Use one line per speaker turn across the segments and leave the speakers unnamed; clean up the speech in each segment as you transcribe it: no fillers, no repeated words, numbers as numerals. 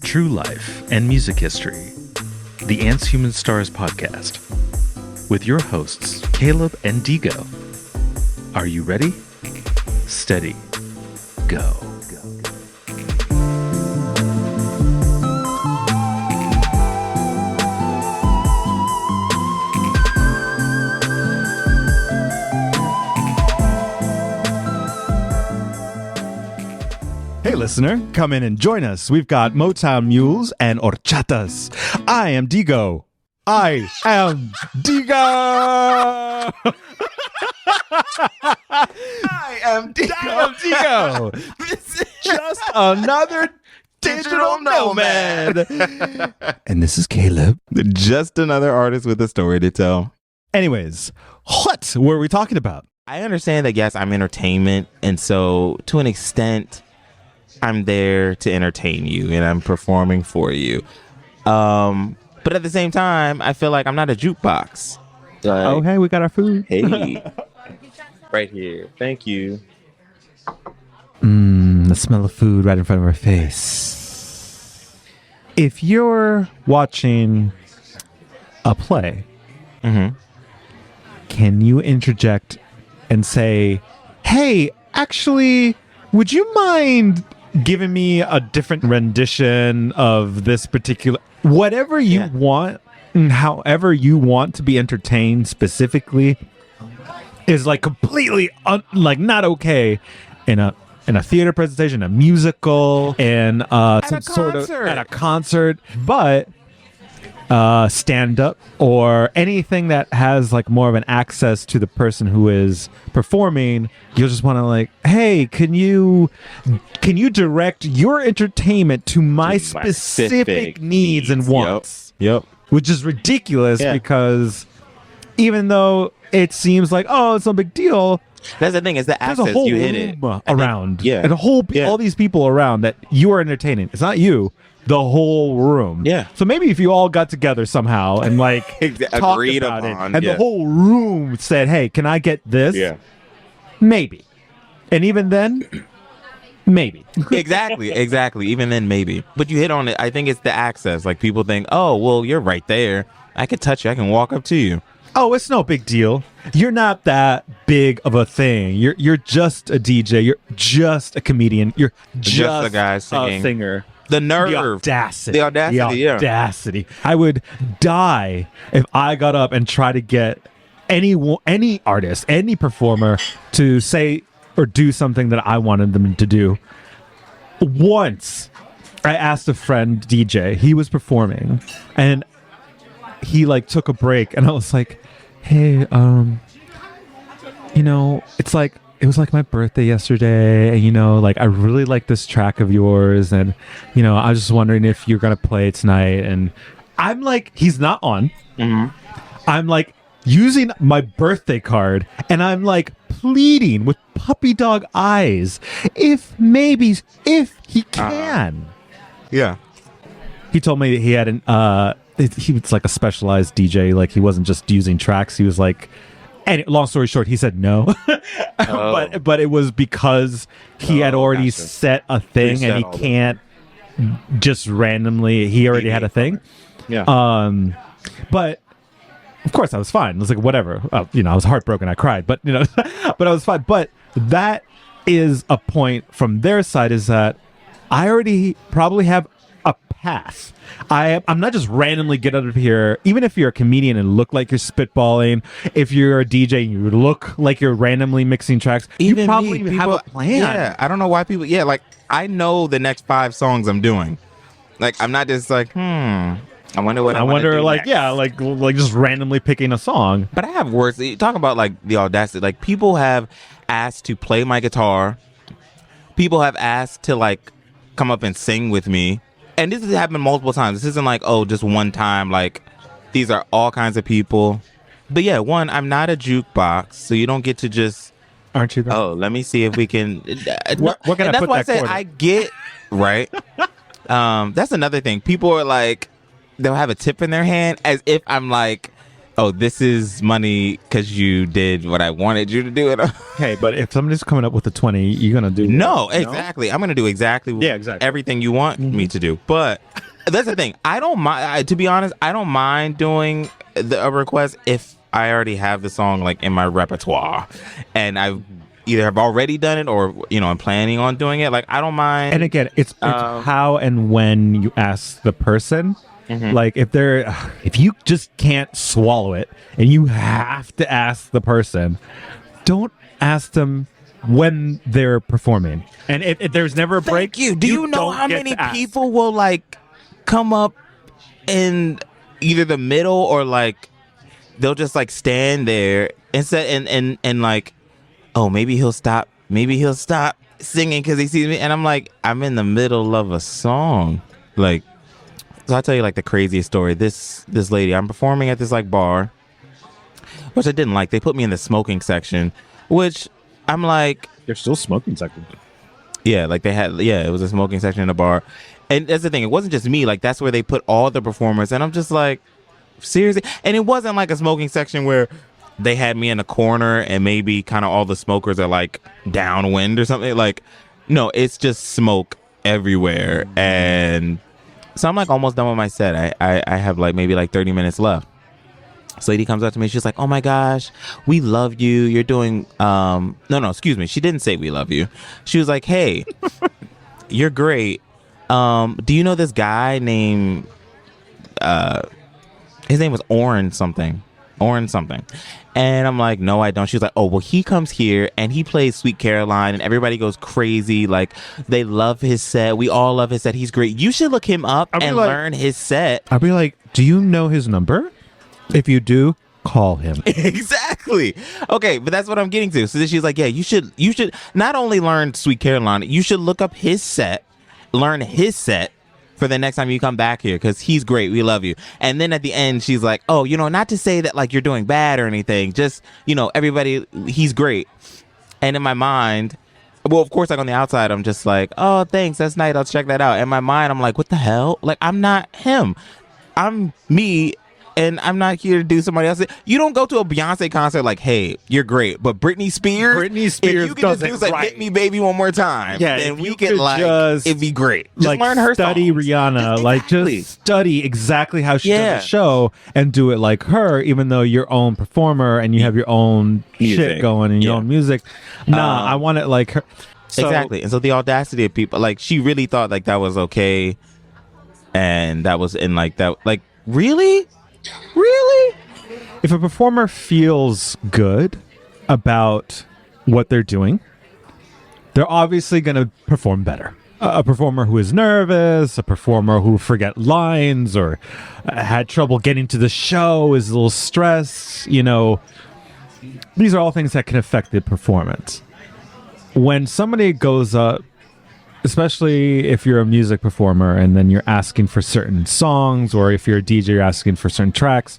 true life, and music history. The Ants Human Stars podcast with your hosts, Caleb and Digo. Are you ready? Steady. Go.
Hey listener, come in and join us. We've got Motown mules and horchatas. I am Digo. I am Digo.
I am Digo.
This is just another digital nomad. And this is Caleb.
Just another artist with a story to tell.
Anyways, what were we talking about?
I understand that, yes, I'm entertainment. And so to an extent, I'm there to entertain you and I'm performing for you. But at the same time, I feel like I'm not a jukebox. Like,
Oh, hey, we got our food.
hey. Right here. Thank you.
The smell of food right in front of our face. If you're watching a play, can you interject and say, hey, actually, would you mind giving me a different rendition of this particular, whatever you want and however you want to be entertained specifically is like completely not okay in a theater presentation, a musical, and some sort of at a concert, but stand up or anything that has like more of an access to the person who is performing, you'll just want to like, hey, can you direct your entertainment to my specific needs and wants?
Yep.
Which is ridiculous because even though it seems like, oh, it's no big deal,
That's the thing, is the
there's
access.
a whole
You hit it.
room around.
And
all these people around that you are entertaining. It's not you. The whole room.
Yeah.
So maybe if you all got together somehow and like talked
Agreed
about
upon,
it, and the whole room said, "Hey, can I get this?"
Yeah.
Maybe. And even then, maybe.
Exactly. Even then, maybe. But you hit on it. I think it's the access. Like, people think, oh, well, you're right there. I can touch you. I can walk up to you.
Oh, it's no big deal. You're not that big of a thing. You're just a DJ. You're just a comedian. You're just
a guy singing.
a singer.
The nerve.
The audacity.
The audacity.
I would die if I got up and tried to get any artist, any performer to say or do something that I wanted them to do. Once, I asked a friend, DJ, he was performing, and he like took a break, and I was like, hey, it's like, it was like my birthday yesterday, and like I really like this track of yours, and I was just wondering if you're gonna play it tonight. And I'm like, he's not on. I'm like using my birthday card, and I'm like pleading with puppy dog eyes if he can.
Yeah.
He told me that he had he was like a specialized DJ, like he wasn't just using tracks, he was like. And long story short, he said no, but it was because he had already set a thing, and he can't just randomly. He already had a thing.
Yeah.
But of course, I was fine. I was like, whatever. I was heartbroken. I cried, but but I was fine. But that is a point from their side, is that I already probably have a path. I'm not just randomly get out of here. Even if you're a comedian and look like you're spitballing, if you're a DJ and you look like you're randomly mixing tracks, you probably have a plan.
Yeah, I don't know why people. Yeah, like I know the next 5 songs I'm doing. Like I'm not just like, I wonder what I
wonder, like,
next.
yeah, like just randomly picking a song.
But I have words. Talk about like the audacity. Like people have asked to play my guitar. People have asked to like come up and sing with me. And this has happened multiple times. This isn't like, oh, just one time. Like, these are all kinds of people. But yeah, one, I'm not a jukebox, so you don't get to just...
Aren't you, though?
Oh, let me see if we can...
We're going to put that quarter.
I get... Right? That's another thing. People are like... They'll have a tip in their hand as if I'm like oh, this is money because you did what I wanted you to do it.
Hey, but if somebody's coming up with a 20, you're gonna do
No, exactly. I'm gonna do exactly everything you want me to do. But that's the thing. I don't mind. To be honest, I don't mind doing a request if I already have the song like in my repertoire, and I've either have already done it or I'm planning on doing it. Like I don't mind.
And again, it's how and when you ask the person. Like if you just can't swallow it and you have to ask the person, don't ask them when they're performing. And if there's never a break,
do you know how many people will like come up in either the middle or like they'll just like stand there and like, oh, maybe he'll stop singing because he sees me, and I'm like, I'm in the middle of a song. Like, so I'll tell you like the craziest story. This lady, I'm performing at this like bar, which I didn't like. They put me in the smoking section, which I'm like,
there's still smoking section.
Yeah, like it was a smoking section in the bar. And that's the thing, it wasn't just me, like that's where they put all the performers, and I'm just like, seriously? And it wasn't like a smoking section where they had me in a corner and maybe kind of all the smokers are like downwind or something. Like, no, it's just smoke everywhere. And so I'm like almost done with my set. I have like maybe like 30 minutes left. This lady comes up to me. She's like, oh my gosh, we love you. You're doing, no, excuse me. She didn't say we love you. She was like, hey, you're great. Do you know this guy named, his name was Oren something. And I'm like, no, I don't. She was like, oh, well, he comes here and he plays Sweet Caroline and everybody goes crazy. Like, they love his set. We all love his set. He's great. You should look him up and learn his set.
I'll be like, do you know his number? If you do, call him.
Exactly. Okay, but that's what I'm getting to. So then she's like, yeah, you should not only learn Sweet Caroline, you should look up his set, learn his set for the next time you come back here because he's great. We love you. And then at the end, she's like, oh, not to say that like you're doing bad or anything. Just, everybody, he's great. And in my mind, well, of course, like on the outside, I'm just like, oh, thanks. That's nice. I'll check that out. In my mind, I'm like, what the hell? Like, I'm not him. I'm me. And I'm not here to do somebody else. You don't go to a Beyonce concert like, hey, you're great. But Britney Spears,
if you
can just do like, hit me baby one more time, then we can like, it'd be great. Just
like
learn her
study
songs.
Rihanna,
Exactly.
like just study exactly how she does a show and do it like her, even though you're own performer and you have your own shit going and your own music. Nah, I want it like her.
Exactly. And so the audacity of people, like she really thought like that was okay. And that was in like that, like, really?
If a performer feels good about what they're doing, they're obviously going to perform better. A performer who is nervous, a performer who forget lines or had trouble getting to the show, is a little stressed, these are all things that can affect the performance. When somebody goes up, especially if you're a music performer and then you're asking for certain songs, or if you're a DJ, you're asking for certain tracks,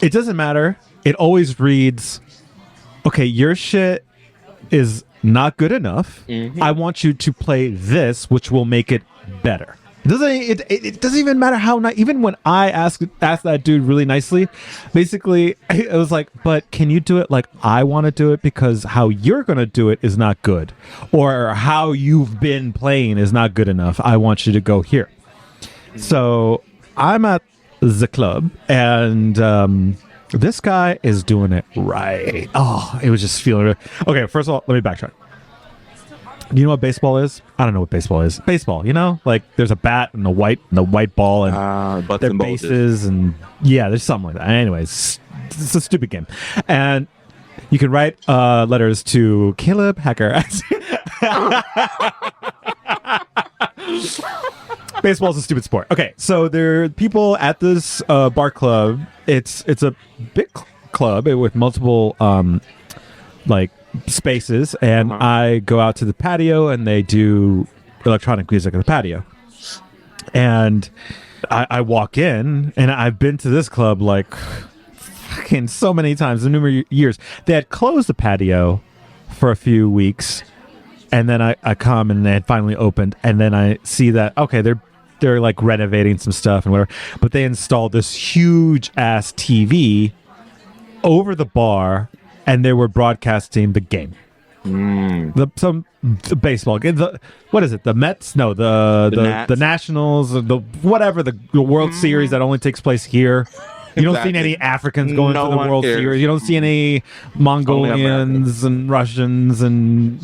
it doesn't matter. It always reads, okay, your shit is not good enough. I want you to play this, which will make it better. It doesn't even matter how not. Even when I asked that dude really nicely, basically it was like, but can you do it like I want to do it, because how you're gonna do it is not good, or how you've been playing is not good enough. I want you to go here. So I'm at the club and this guy is doing it right. Oh, it was just feeling it. Okay, first of all, let me backtrack. Do you know what baseball is? I don't know what baseball is. Baseball, like there's a bat and the white ball and their bases and there's something like that. Anyways, it's a stupid game, and you can write letters to Caleb Hecker. Baseball is a stupid sport. Okay, so there are people at this bar club. It's a big club with multiple spaces, and I go out to the patio and they do electronic music at the patio, and I walk in, and I've been to this club like fucking so many times in numerous years. They had closed the patio for a few weeks, and then I come and they had finally opened, and then I see that okay, they're they're like renovating some stuff and whatever. But they installed this huge ass TV over the bar, and they were broadcasting the game. The baseball game. What is it? The Mets? No, the Nationals. The whatever the World Series that only takes place here. You don't see any Africans going to the World Series. You don't see any Mongolians and Russians and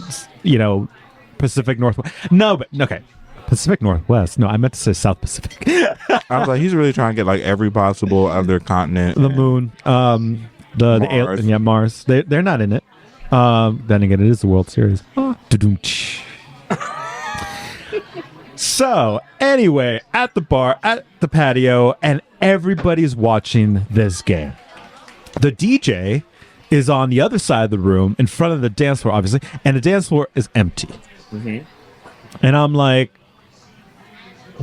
Pacific Northwest. No, but okay. Pacific Northwest. No, I meant to say South Pacific.
I was like, he's really trying to get like every possible other continent.
The moon. The alien, Mars. They're not in it. Then again, it is the World Series. So, anyway, at the bar, at the patio, and everybody's watching this game. The DJ is on the other side of the room, in front of the dance floor, obviously, and the dance floor is empty. Mm-hmm. And I'm like,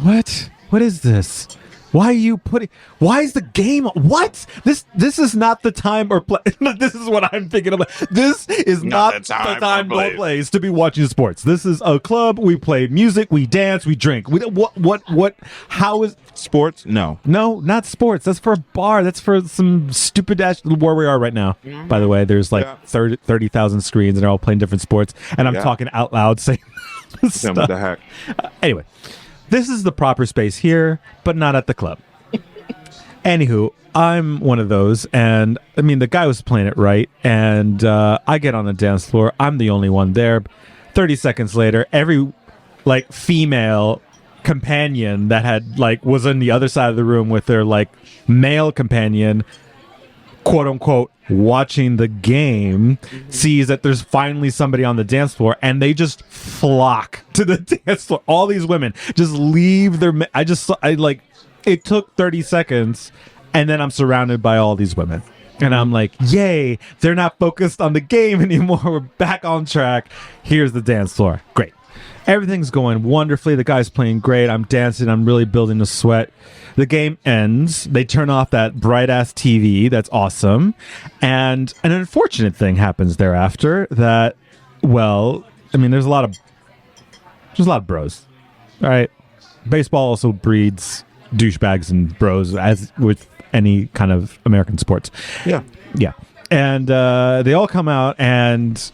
what? What is this? Why is the game? What? This is not the time or place. This is what I'm thinking of. This is not the time or place to be watching sports. This is a club. We play music. We dance. We drink. What? How is
sports? No,
not sports. That's for a bar. That's for some stupid dash where we are right now. Mm-hmm. By the way, there's like 30,000 screens and they're all playing different sports. And I'm talking out loud saying stuff.
What the heck?
Anyway. This is the proper space here, but not at the club. Anywho, I'm one of those, and I mean, the guy was playing it right, and I get on the dance floor. I'm the only one there. 30 seconds later, every like female companion that had like was on the other side of the room with their like male companion, quote unquote, watching the game, sees that there's finally somebody on the dance floor, and they just flock to the dance floor. All these women just leave their it took 30 seconds, and then I'm surrounded by all these women, and I'm like, yay, they're not focused on the game anymore. We're back on track. Here's the dance floor. Great. Everything's going wonderfully. The guy's playing great. I'm dancing. I'm really building a sweat. The game ends. They turn off that bright-ass TV. That's awesome. And an unfortunate thing happens thereafter that, well, I mean, there's a lot of bros. All right? Baseball also breeds douchebags and bros, as with any kind of American sports.
Yeah.
Yeah. And they all come out and,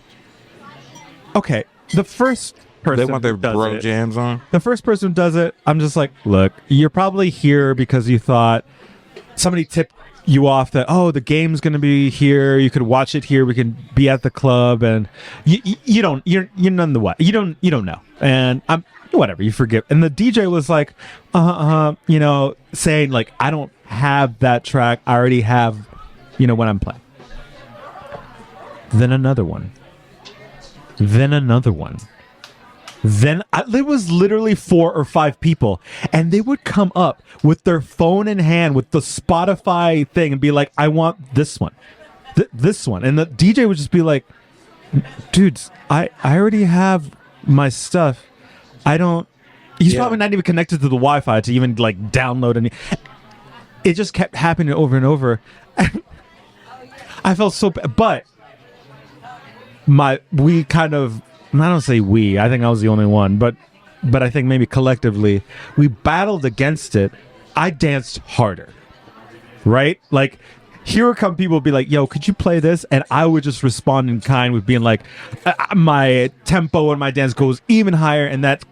okay, the first person
they want their bro jams on.
The first person who does it, I'm just like, look, you're probably here because you thought somebody tipped you off that, oh, the game's going to be here. You could watch it here. We can be at the club, and you're none the what. You don't know. And I'm whatever. You forgive. And the DJ was like, saying like, I don't have that track. I already have, when I'm playing. Then another one. Then there was literally 4 or 5 people, and they would come up with their phone in hand with the Spotify thing and be like, I want this one, this one. And the DJ would just be like, dudes, I already have my stuff. He's probably not even connected to the Wi-Fi to even like download any. It just kept happening over and over. I felt so bad, but we kind of, I don't say we, I think I was the only one, but I think maybe collectively we battled against it. I danced harder, right? Like, here would come people be like, yo, could you play this? And I would just respond in kind with being like, my tempo and my dance goes even higher, and that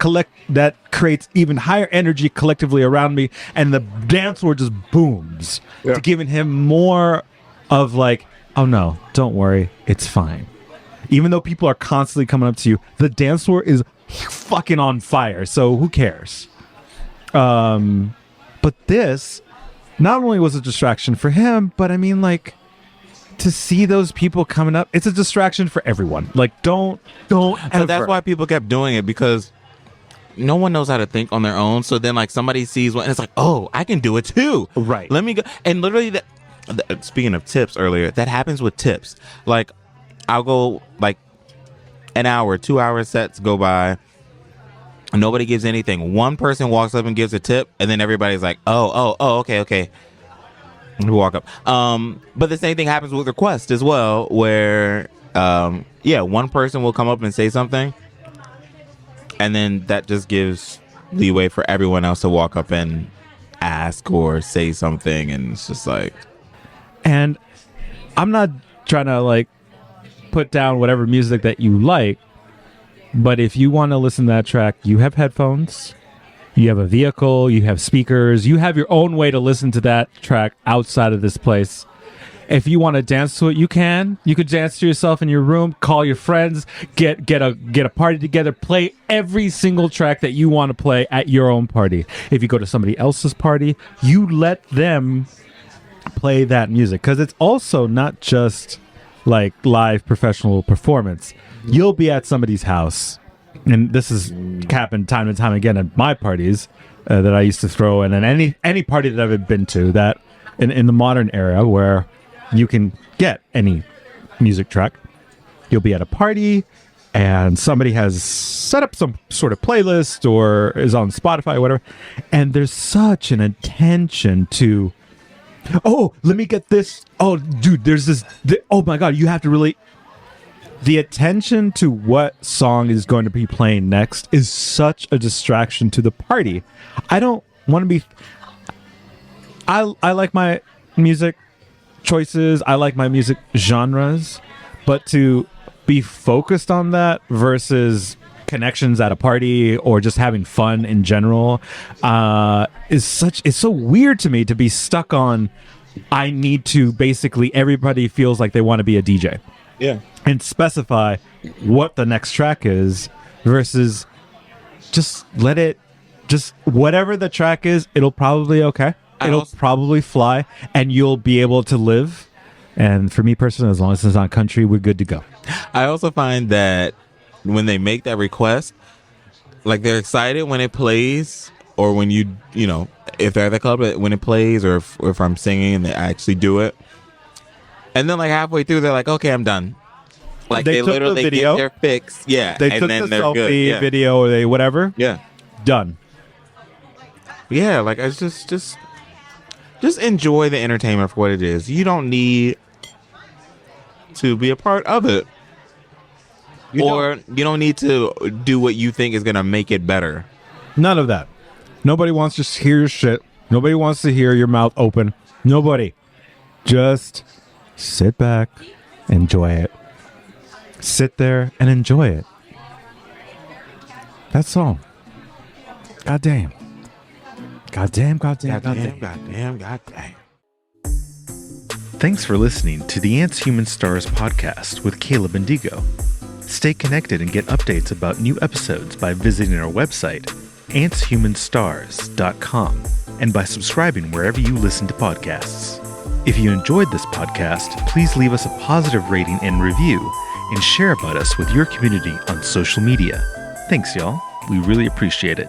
creates even higher energy collectively around me, and the dance floor just booms to giving him more of like, oh no, don't worry, it's fine. Even though people are constantly coming up to you, the dance floor is fucking on fire. So who cares? But this not only was a distraction for him, but I mean, like, to see those people coming up, it's a distraction for everyone. Like, don't.
So that's why people kept doing it, because no one knows how to think on their own. So then, like, somebody sees one and it's like, oh, I can do it too.
Right.
Let me go. And literally, speaking of tips earlier, that happens with tips. Like, I'll go like an hour, 2 hour sets go by. Nobody gives anything. One person walks up and gives a tip, and then everybody's like, oh, okay. We walk up. But the same thing happens with requests as well, where one person will come up and say something, and then that just gives leeway for everyone else to walk up and ask or say something, and it's just like,
And I'm not trying to like put down whatever music that you like, but if you want to listen to that track, you have headphones, you have a vehicle, you have speakers, you have your own way to listen to that track outside of this place. If you want to dance to it, you can. You could dance to yourself in your room, call your friends, get a party together, play every single track that you want to play at your own party. If you go to somebody else's party, you let them play that music, because it's also not just like live professional performance. You'll be at somebody's house, and this has happened time and time again at my parties that I used to throw, and then any party that I've been to that in the modern era where you can get any music track. You'll be at a party and somebody has set up some sort of playlist or is on Spotify or whatever, and there's such an attention to, oh, let me get this. Oh, dude, there's this. Oh my God, you have to really. The attention to what song is going to be playing next is such a distraction to the party. I don't want to be. I like my music choices. I like my music genres, but to be focused on that versus connections at a party or just having fun in general it's so weird to me to be stuck on. I need to basically, everybody feels like they want to be a DJ.
yeah.
And specify what the next track is versus just let it, just whatever the track is, it'll probably okay. It'll probably fly and you'll be able to live. And for me personally, as long as it's not country, we're good to go.
I also find that when they make that request, like they're excited when it plays, or when you know, if they're at the club when it plays, or if I'm singing and they actually do it. And then like halfway through, they're like, okay, I'm done. Like they
took
literally
the video,
get their fix. Yeah.
They
and
took
then
the
they're
selfie
good. Yeah.
video or they whatever.
Yeah.
Done.
Yeah, like it's just enjoy the entertainment for what it is. You don't need to be a part of it. You don't need to do what you think is going to make it better.
None of that. Nobody wants to hear your shit. Nobody wants to hear your mouth open. Nobody. Just sit back, enjoy it. Sit there and enjoy it. That's all. Goddamn. Goddamn.
Thanks for listening to the Ants Human Stars podcast with Caleb and Digo. Stay connected and get updates about new episodes by visiting our website, antshumanstars.com, and by subscribing wherever you listen to podcasts. If you enjoyed this podcast, please leave us a positive rating and review, and share about us with your community on social media. Thanks, y'all. We really appreciate it.